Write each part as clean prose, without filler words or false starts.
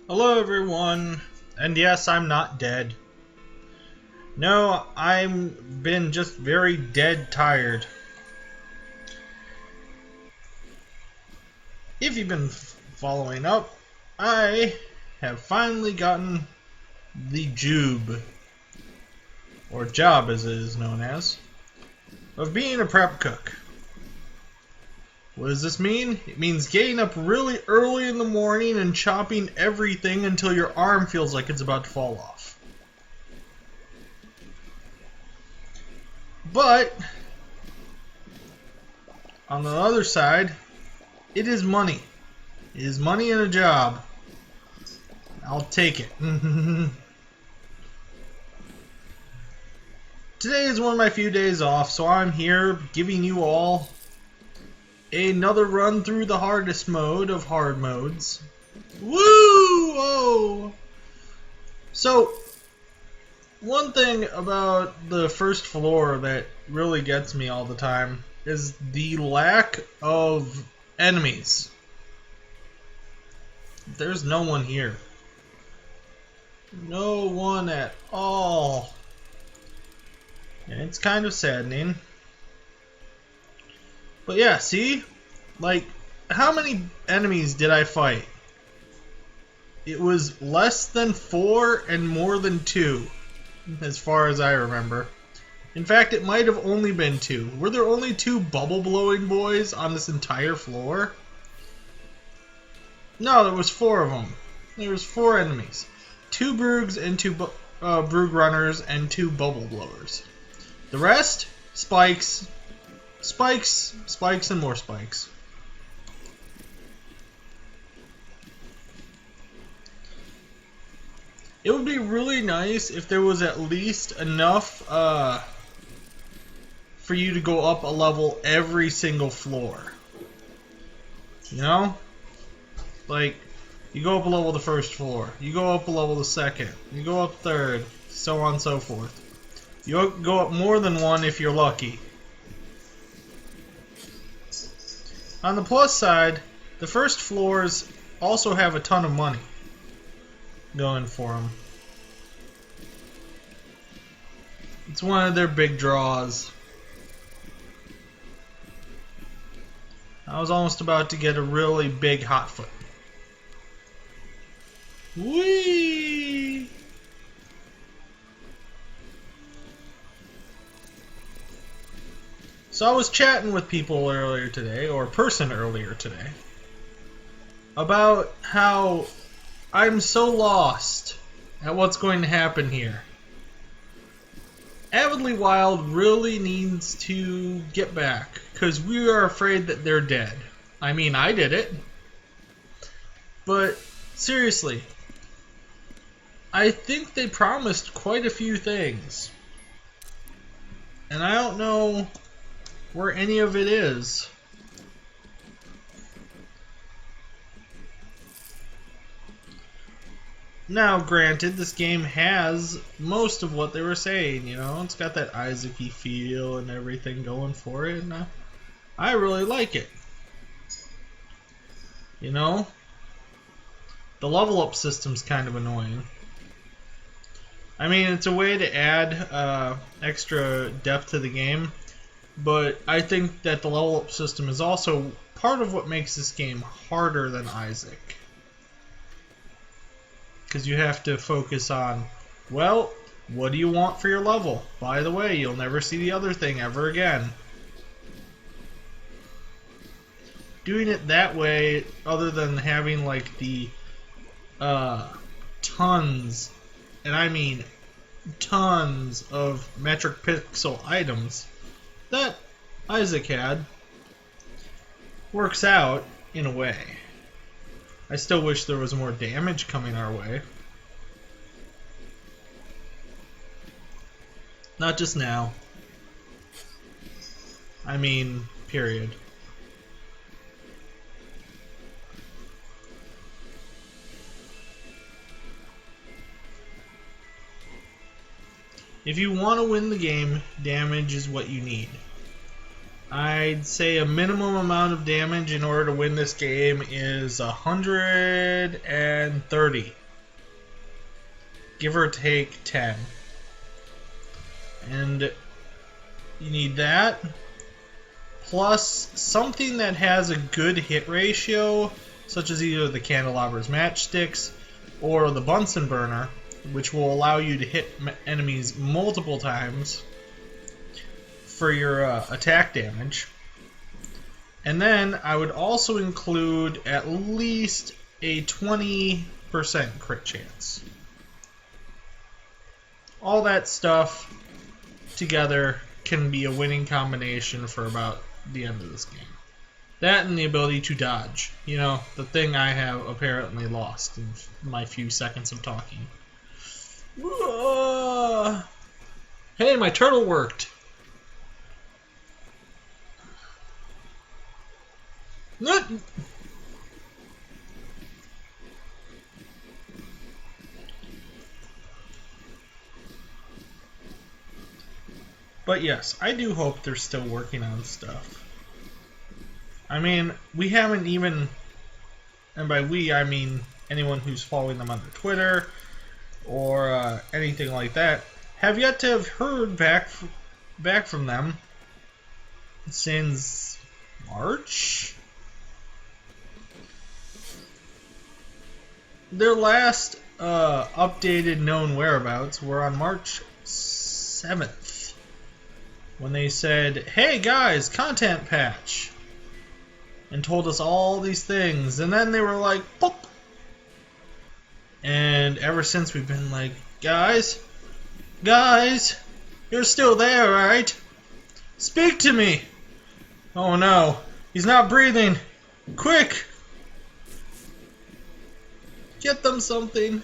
Hello everyone, and yes, I'm not dead. No, I've been just very dead tired. If you've been following up, I have finally gotten the job as it is known as, of being a prep cook. What does this mean? It means getting up really early in the morning and chopping everything until your arm feels like it's about to fall off. But, on the other side, it is money. It is money and a job. I'll take it. Today is one of my few days off, so I'm here giving you all another run through the hardest mode of hard modes. Woo! Whoa! So, one thing about the first floor that really gets me all the time is the lack of enemies. There's no one here. No one at all. And it's kind of saddening. But yeah, see? Like, how many enemies did I fight? It was less than 4 and more than 2, as far as I remember. In fact, it might have only been 2. Were there only 2 bubble-blowing boys on this entire floor? No, there was 4 of them. There was 4 enemies. 2 Broogs and 2 Broog Runners and 2 Bubble Blowers. The rest? Spikes. Spikes, spikes, and more spikes. It would be really nice if there was at least enough for you to go up a level every single floor. You know? Like, you go up a level the first floor, you go up a level the second, you go up third, so on and so forth. You go up more than one if you're lucky. On the plus side, the first floors also have a ton of money going for them. It's one of their big draws. I was almost about to get a really big hotfoot. Whee! So I was chatting with people earlier today, or a person earlier today, about how I'm so lost at what's going to happen here. Avidly Wild really needs to get back, because we are afraid that they're dead. I mean, I did it. But, seriously, I think they promised quite a few things. And I don't know where any of it is. Now, granted, this game has most of what they were saying, you know? It's got that Isaac-y feel and everything going for it, and I really like it. You know? The level-up system's kind of annoying. I mean, it's a way to add extra depth to the game, but I think that the level-up system is also part of what makes this game harder than Isaac. Because you have to focus on, well, what do you want for your level? By the way, you'll never see the other thing ever again. Doing it that way, other than having like the tons, and I mean tons of metric pixel items that Isaac had, works out in a way. I still wish there was more damage coming our way. Not just now. I mean, period. If you want to win the game, damage is what you need. I'd say a minimum amount of damage in order to win this game is 130. Give or take 10. And you need that. Plus something that has a good hit ratio, such as either the Candelabra's Matchsticks or the Bunsen Burner, which will allow you to hit enemies multiple times for your attack damage. And then I would also include at least a 20% crit chance. All that stuff together can be a winning combination for about the end of this game. That and the ability to dodge. You know, the thing I have apparently lost in my few seconds of talking. Hey, my turtle worked! But yes, I do hope they're still working on stuff. I mean, we haven't even, and by we I mean anyone who's following them on their Twitter or anything like that, have yet to have heard back from them since March? Their last updated known whereabouts were on March 7th, when they said, hey guys, content patch, and told us all these things, and then they were like, pop! And ever since we've been like, guys, you're still there, right? Speak to me! Oh no, he's not breathing! Quick! Get them something.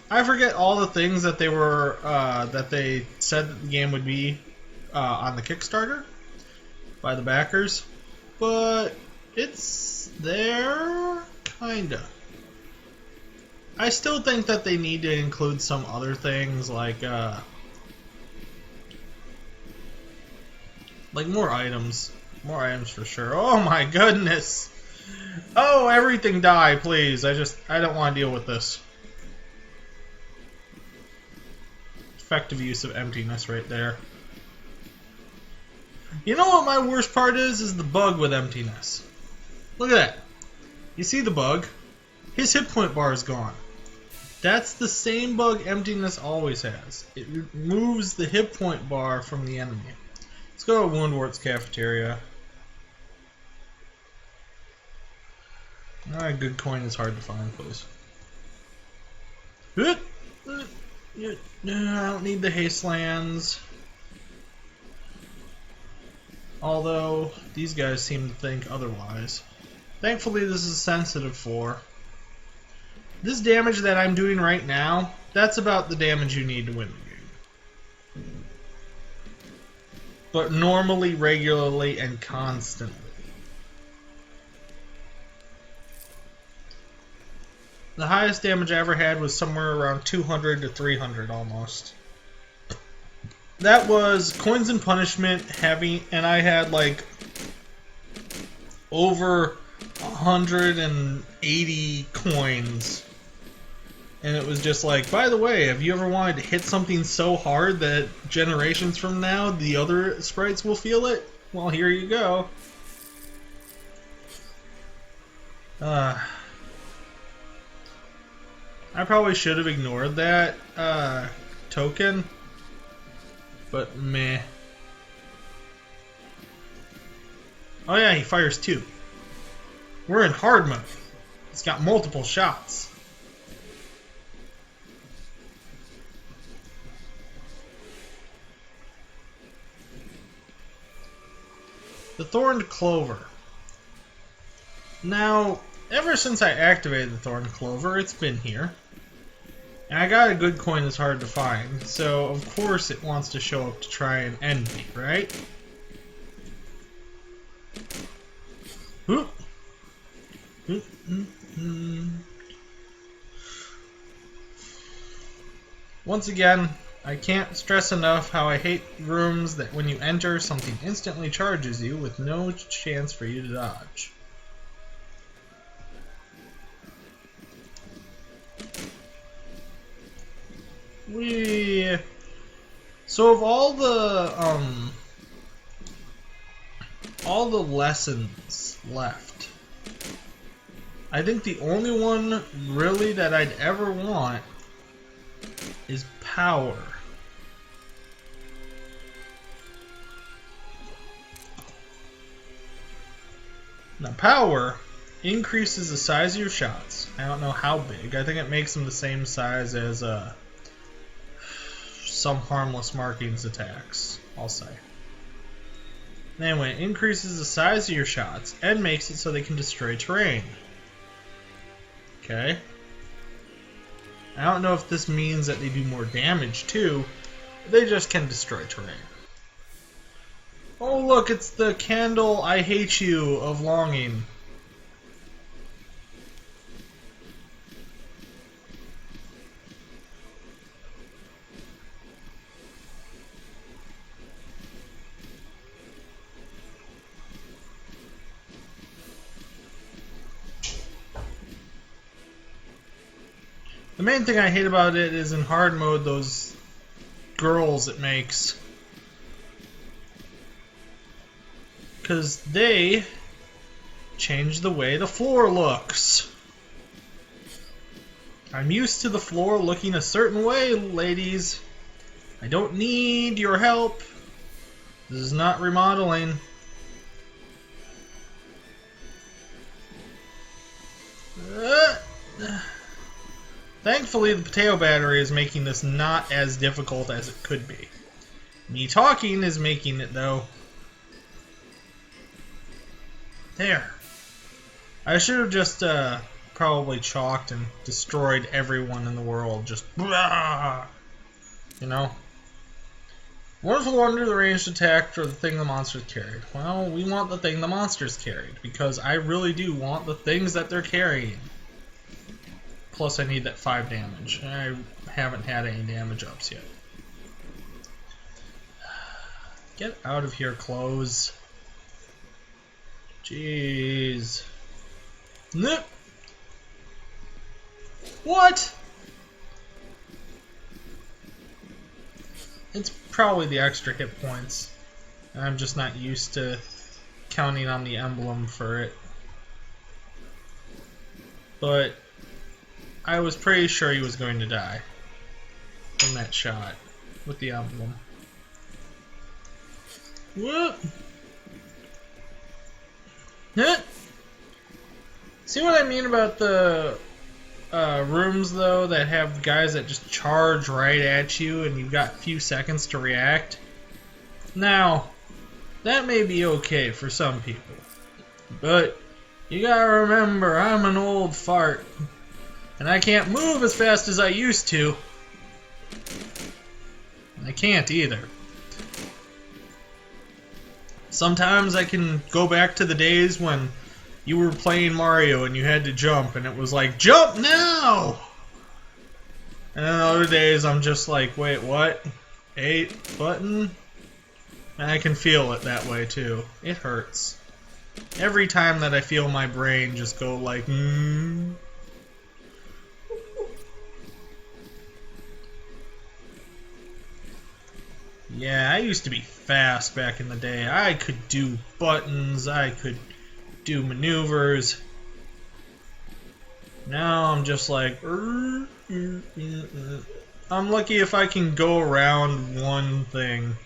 I forget all the things that they were that they said that the game would be on the Kickstarter by the backers, but it's there, kinda. I still think that they need to include some other things like more items for sure. Oh my goodness! Oh, everything die, please. I don't want to deal with this. Effective use of emptiness right there. You know what my worst part is? Is the bug with emptiness. Look at that. You see the bug? His hit point bar is gone. That's the same bug emptiness always has. It removes the hit point bar from the enemy. Let's go to Woundwart's Cafeteria. A good coin is hard to find, please. I don't need the Hastelands. Although, these guys seem to think otherwise. Thankfully, this is sensitive for. This damage that I'm doing right now, that's about the damage you need to win the game. But normally, regularly, and constantly. The highest damage I ever had was somewhere around 200 to 300 almost. That was Coins and Punishment heavy, and I had like over 180 coins. And it was just like, by the way, have you ever wanted to hit something so hard that generations from now the other sprites will feel it? Well, here you go. I probably should have ignored that token, but meh. Oh yeah, he fires two. We're in hard mode. It's got multiple shots. The Thorned Clover. Now, ever since I activated the Thorned Clover, it's been here. And I got a good coin that's hard to find, so of course it wants to show up to try and end me, right? Oop. Oop. Once again, I can't stress enough how I hate rooms that when you enter, something instantly charges you with no chance for you to dodge. So of all the lessons left, I think the only one really that I'd ever want is power. Now power increases the size of your shots. I don't know how big. I think it makes them the same size as some harmless markings attacks, I'll say. Anyway, it increases the size of your shots and makes it so they can destroy terrain. Okay. I don't know if this means that they do more damage too. They just can destroy terrain. Oh look, it's the candle I hate you of longing. The main thing I hate about it is in hard mode, those girls it makes. Because they change the way the floor looks. I'm used to the floor looking a certain way, ladies. I don't need your help. This is not remodeling. Thankfully, the potato battery is making this not as difficult as it could be. Me talking is making it, though. There. I should have just probably chalked and destroyed everyone in the world. Just, blah! You know? Wonderful wonder the ranged attack for the thing the monsters carried. Well, we want the thing the monsters carried, because I really do want the things that they're carrying. Plus I need that 5 damage. I haven't had any damage ups yet. Get out of here, clothes. Jeez. Nip. What? It's probably the extra hit points. I'm just not used to counting on the emblem for it. But I was pretty sure he was going to die from that shot with the emblem. What? Huh? See what I mean about the rooms, though, that have guys that just charge right at you and you've got a few seconds to react? Now, that may be okay for some people, but you gotta remember, I'm an old fart, and I can't move as fast as I used to. I can't either. Sometimes I can go back to the days when you were playing Mario and you had to jump and it was like, jump now! And then other days I'm just like, wait, what? 8 button? And I can feel it that way too. It hurts. Every time that I feel my brain just go like, Yeah, I used to be fast back in the day. I could do buttons, I could do maneuvers. Now I'm just like, I'm lucky if I can go around one thing.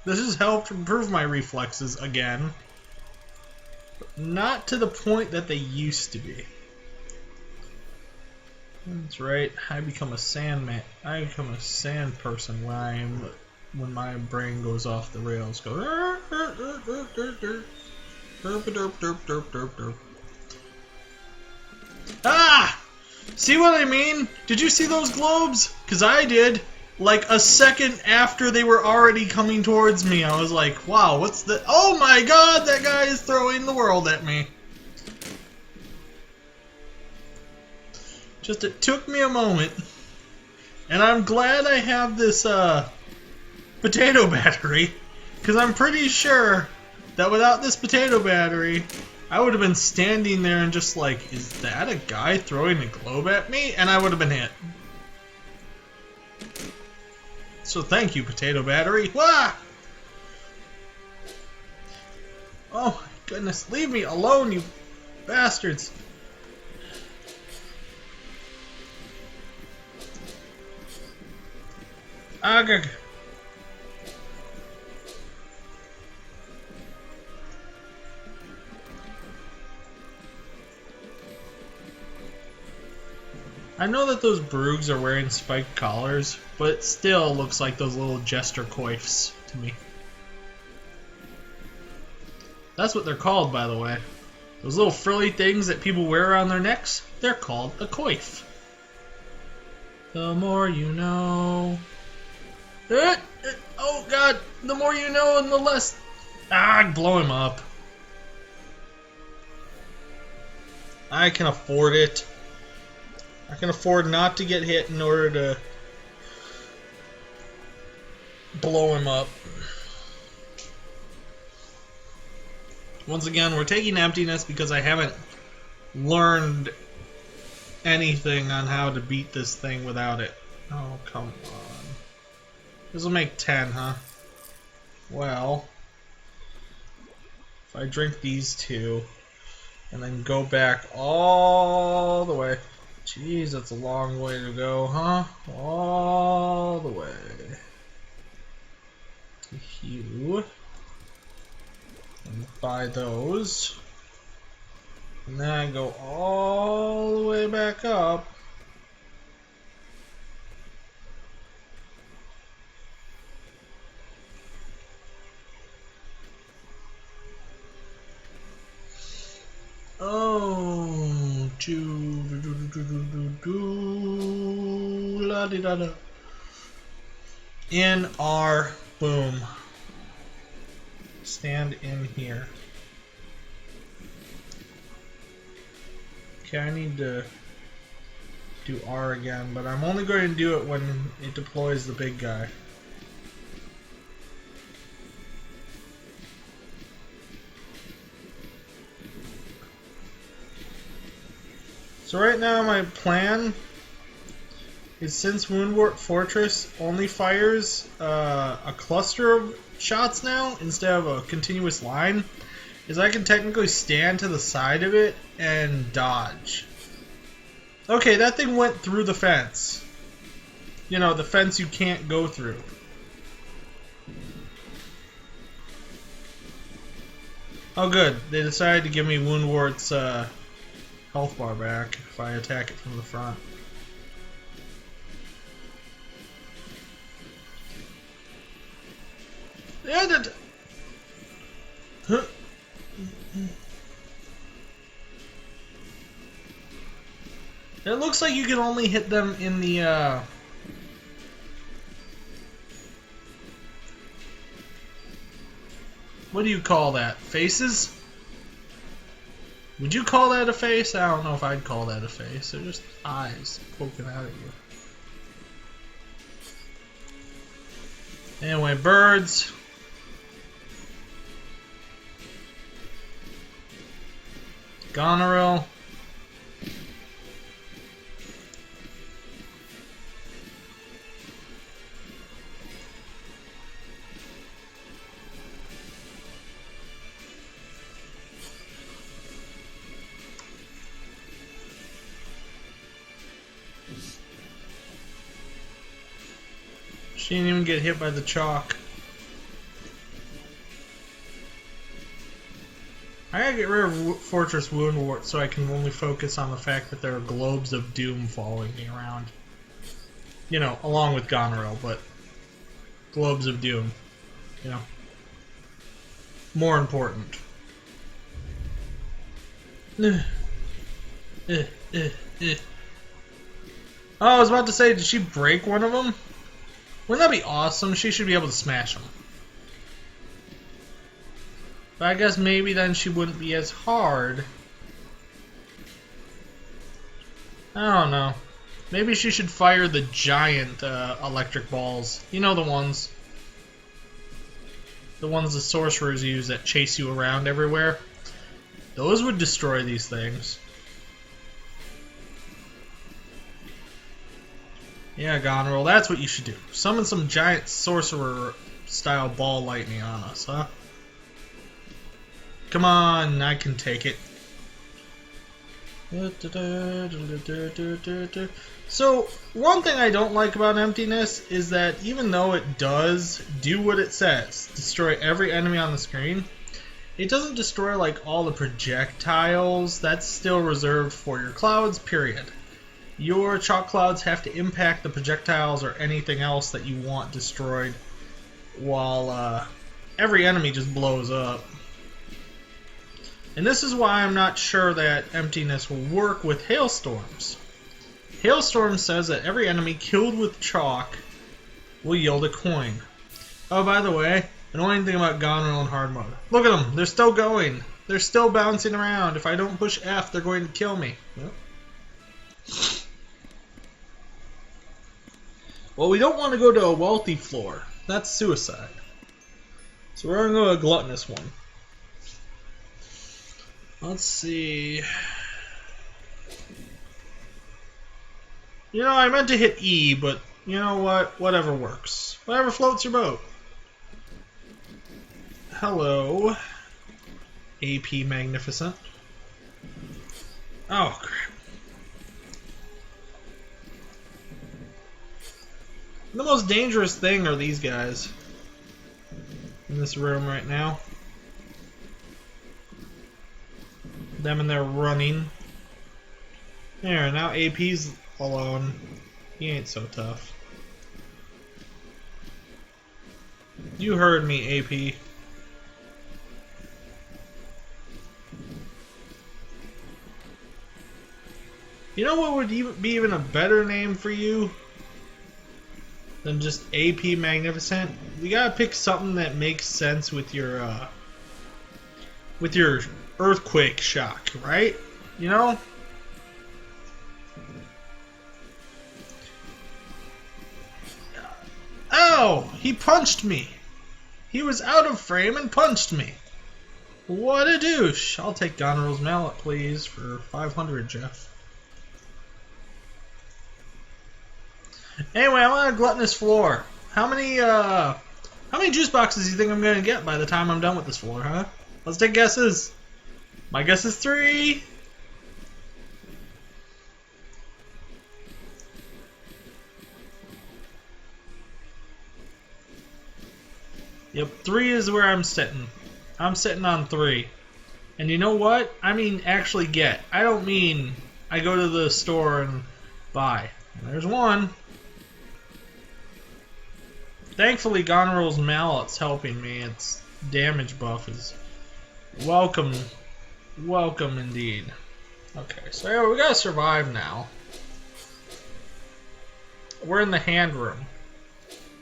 This has helped improve my reflexes again. But not to the point that they used to be. That's right, I become a sandman. I become a sand person when my brain goes off the rails. Go Ah! See what I mean? Did you see those globes? Because I did. Like a second after they were already coming towards me, I was like, wow, what's the... Oh my god, that guy is throwing the world at me. Just it took me a moment. And I'm glad I have this potato battery, because I'm pretty sure that without this potato battery, I would have been standing there and just like, is that a guy throwing a globe at me? And I would have been hit. So thank you, potato battery. Wah! Oh my goodness, leave me alone, you bastards. Agag. I know that those Broogs are wearing spiked collars, but it still looks like those little jester coifs to me. That's what they're called, by the way. Those little frilly things that people wear around their necks, they're called a coif. The more you know. Oh god, the more you know and the less... blow him up. I can afford it. I can afford not to get hit in order to blow him up. Once again, we're taking emptiness because I haven't learned anything on how to beat this thing without it. Oh, come on. This will make 10, huh? Well, if I drink these two and then go back all the way. Jeez, that's a long way to go, huh? All the way to Hugh. And buy those. And then I go all the way back up. Oh, la di da da. In our boom. Stand in here. Okay, I need to do R again, but I'm only going to do it when it deploys the big guy. So right now my plan is, since Woundwort Fortress only fires a cluster of shots now instead of a continuous line, is I can technically stand to the side of it and dodge. Okay, that thing went through the fence. You know, the fence you can't go through. Oh good, they decided to give me Woundwort's health bar back if I attack it from the front. It looks like you can only hit them in the what do you call that? Faces? Would you call that a face? I don't know if I'd call that a face. They're just eyes poking out at you. Anyway, birds. Goneril. She didn't even get hit by the chalk. I gotta get rid of Fortress Woundwort so I can only focus on the fact that there are globes of doom following me around. You know, along with Goneril, but globes of doom. You know, more important. Oh, I was about to say, did she break one of them? Wouldn't that be awesome? She should be able to smash them. But I guess maybe then she wouldn't be as hard. I don't know. Maybe she should fire the giant electric balls. You know the ones. The ones the sorcerers use that chase you around everywhere. Those would destroy these things. Yeah, Goneril, that's what you should do. Summon some giant sorcerer-style ball lightning on us, huh? Come on, I can take it. So, one thing I don't like about Emptiness is that even though it does do what it says, destroy every enemy on the screen, it doesn't destroy like all the projectiles. That's still reserved for your clouds, period. Your chalk clouds have to impact the projectiles or anything else that you want destroyed, while every enemy just blows up. And this is why I'm not sure that Emptiness will work with Hailstorms. Hailstorm says that every enemy killed with chalk will yield a coin. Oh, by the way, annoying thing about Goneril in hard mode. Look at them, they're still going. They're still bouncing around. If I don't push F, they're going to kill me. Yep. Well, we don't want to go to a wealthy floor. That's suicide. So we're going to go to a gluttonous one. Let's see. You know, I meant to hit E, but you know what? Whatever works. Whatever floats your boat. Hello, AP Magnificent. Oh, crap. The most dangerous thing are these guys in this room right now. Them and their running. There, now AP's alone. He ain't so tough. You heard me, AP. You know what would be even a better name for you than just AP Magnificent? You gotta pick something that makes sense with your earthquake shock, right? You know? Oh, he punched me. He was out of frame and punched me. What a douche. I'll take Goneril's mallet, please, for 500, Jeff. Anyway, I'm on a gluttonous floor. How many juice boxes do you think I'm gonna get by the time I'm done with this floor, huh? Let's take guesses. My guess is 3. Yep, 3 is where I'm sitting. I'm sitting on 3. And you know what? I mean actually get. I don't mean I go to the store and buy. There's 1. Thankfully, Goneril's mallet's helping me. Its damage buff is welcome. Welcome indeed. Okay, so yeah, we gotta survive now. We're in the hand room.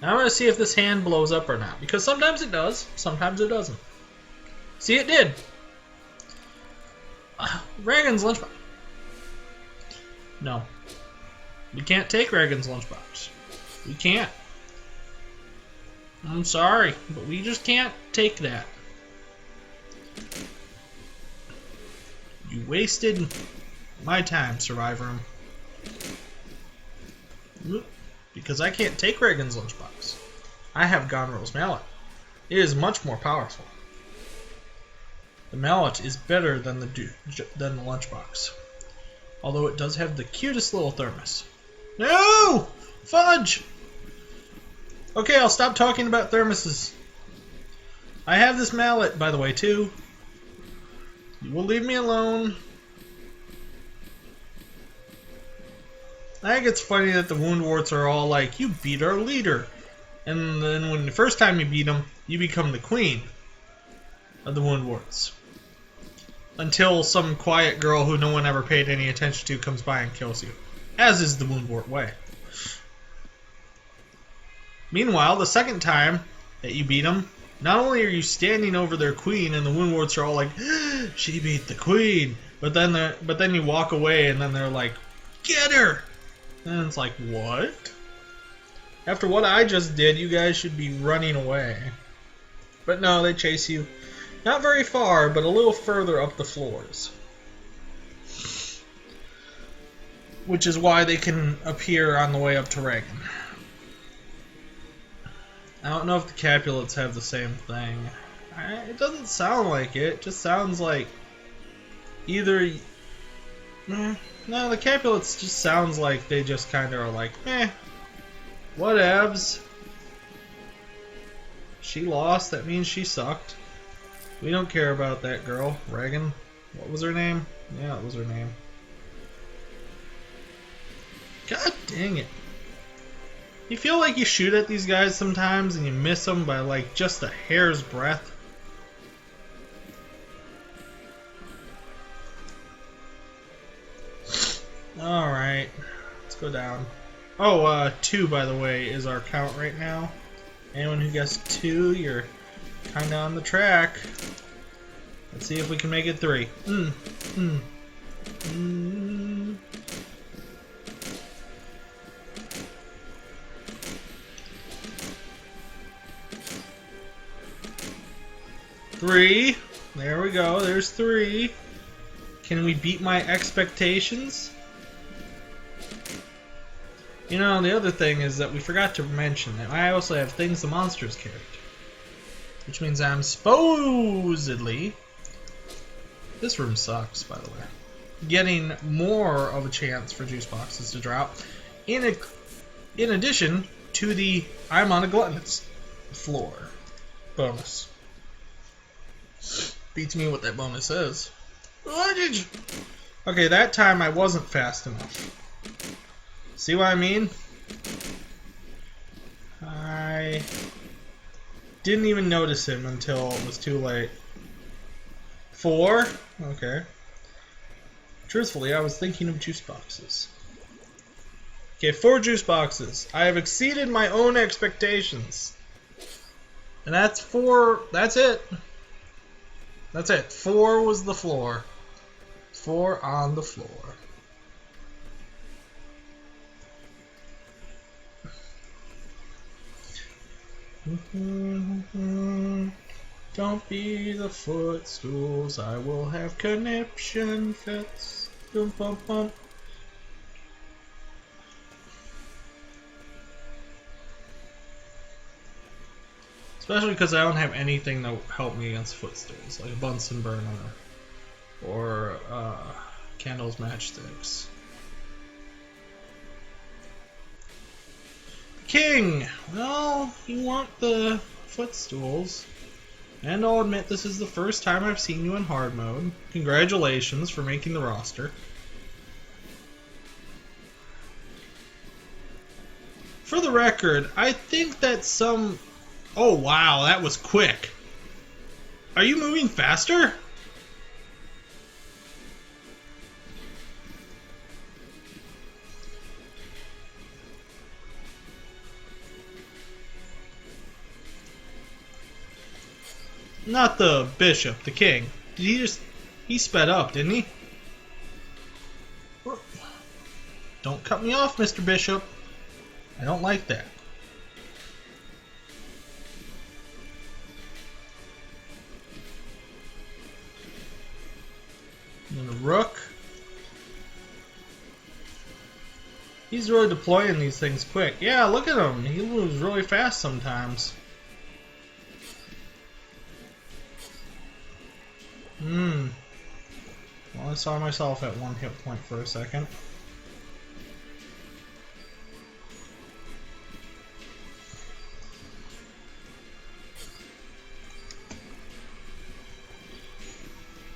Now I'm gonna see if this hand blows up or not. Because sometimes it does, sometimes it doesn't. See, it did. Reagan's lunchbox. No. We can't take Reagan's lunchbox. We can't. I'm sorry, but we just can't take that. You wasted my time, Survivor. Because I can't take Reagan's lunchbox. I have Goneril's mallet. It is much more powerful. The mallet is better than the lunchbox. Although it does have the cutest little thermos. No! Fudge! Okay, I'll stop talking about thermoses. I have this mallet, by the way, too. You will leave me alone. I think it's funny that the Woundwarts are all like, you beat our leader. And then when the first time you beat them, you become the queen of the Woundwarts. Until some quiet girl who no one ever paid any attention to comes by and kills you. As is the Woundwart way. Meanwhile, the second time that you beat them, not only are you standing over their queen and the Woundwarts are all like, she beat the queen, but then you walk away and then they're like, get her! And it's like, what? After what I just did, you guys should be running away. But no, they chase you. Not very far, but a little further up the floors. Which is why they can appear on the way up to Reagan. I don't know if the Capulets have the same thing. It doesn't sound like it. It just sounds like either... No, the Capulets just sounds like they just kind of are like, whatevs. She lost, that means she sucked. We don't care about that girl. Reagan, what was her name? Yeah, that was her name. God dang it. You feel like you shoot at these guys sometimes and you miss them by like just a hair's breadth. Alright, let's go down. Oh, 2 by the way is our count right now. Anyone who gets 2, you're kinda on the track. Let's see if we can make it 3. Three. There we go. There's 3. Can we beat my expectations? You know, the other thing is that we forgot to mention that I also have Things the Monsters character. Which means I'm supposedly... This room sucks, by the way. Getting more of a chance for juice boxes to drop. In addition to the I'm on a gluttonous floor bonus. Beats me what that bonus is. Okay, that time I wasn't fast enough. See what I mean? I didn't even notice him until it was too late. 4? Okay. Truthfully, I was thinking of juice boxes. Okay, 4 juice boxes. I have exceeded my own expectations. And that's 4. That's it. That's it. 4 was the floor. 4 on the floor. Don't be the footstools, I will have conniption fits. Boom, bum, bum. Especially because I don't have anything to help me against footstools, like a Bunsen burner or candles, matchsticks. King! Well, you want the footstools. And I'll admit this is the first time I've seen you in hard mode. Congratulations for making the roster. For the record, I think that some... Oh wow, that was quick. Are you moving faster? Not the bishop, the king. Did he just... He sped up, didn't he? Don't cut me off, Mr. Bishop. I don't like that. And the rook. He's really deploying these things quick. Yeah, look at him. He moves really fast sometimes. Well, I saw myself at 1 hit point for a second.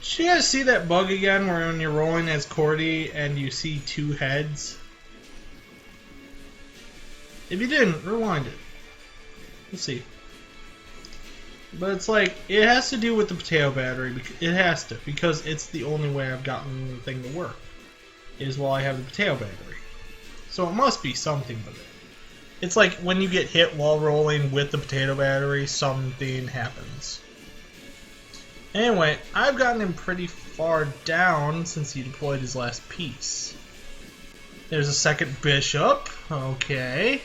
Did you guys see that bug again where when you're rolling as Cordy and you see 2 heads? If you didn't, rewind it. Let's see. But it's like, it has to do with the potato battery. It has to, because it's the only way I've gotten the thing to work, is while I have the potato battery. So it must be something with it. It's like when you get hit while rolling with the potato battery, something happens. Anyway, I've gotten him pretty far down since he deployed his last piece. There's a second bishop. Okay.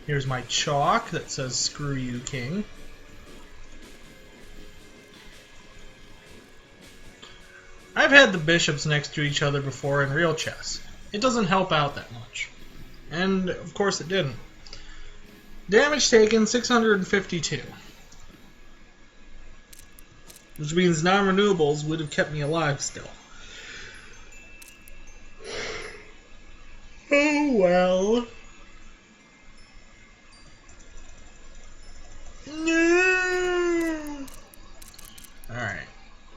Here's my chalk that says "Screw you, King." I've had the bishops next to each other before in real chess. It doesn't help out that much. And, of course, it didn't. Damage taken, 652. Which means non-renewables would have kept me alive still. Oh, well. No. Alright.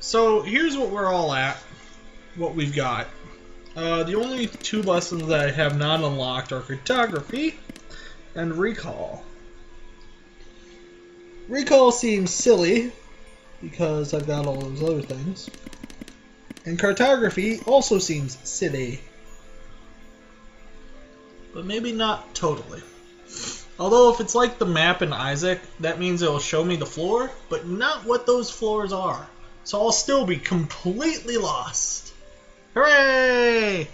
So, here's what we're all at. What we've got. The only two lessons that I have not unlocked are cartography and recall. Recall seems silly because I've got all those other things. And cartography also seems silly. But maybe not totally. Although if it's like the map in Isaac, that means it'll show me the floor, but not what those floors are. So I'll still be completely lost. Hooray!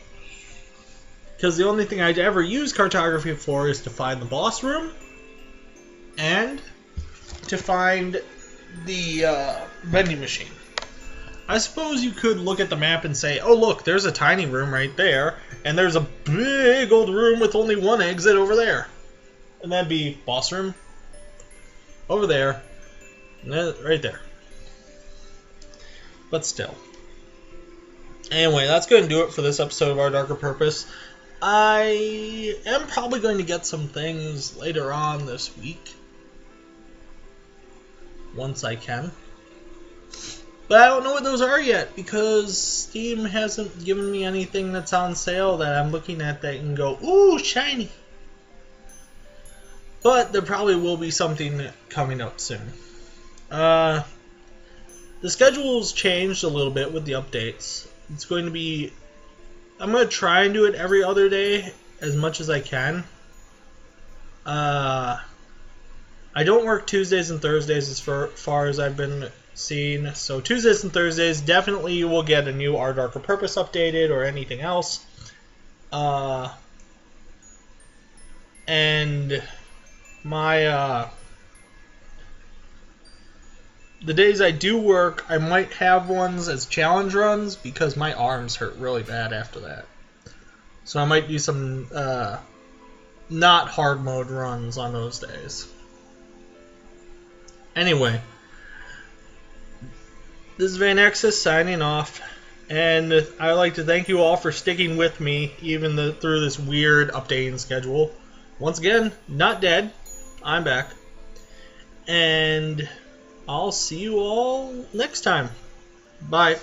Because the only thing I'd ever use cartography for is to find the boss room and to find the vending machine. I suppose you could look at the map and say, oh look, there's a tiny room right there, and there's a big old room with only one exit over there. And that'd be boss room over there, and right there. But still. Anyway, that's going to do it for this episode of Our Darker Purpose. I am probably going to get some things later on this week. Once I can. But I don't know what those are yet, because Steam hasn't given me anything that's on sale that I'm looking at that can go, ooh, shiny. But there probably will be something coming up soon. The schedule's changed a little bit with the updates. It's going to be... I'm going to try and do it every other day as much as I can. I don't work Tuesdays and Thursdays as far as I've been seeing. So Tuesdays and Thursdays, definitely you will get a new Our Darker Purpose updated or anything else. And my... the days I do work, I might have ones as challenge runs because my arms hurt really bad after that. So I might do some not hard mode runs on those days. Anyway, this is Van Exis signing off, and I'd like to thank you all for sticking with me even through this weird updating schedule. Once again, not dead. I'm back. And I'll see you all next time. Bye.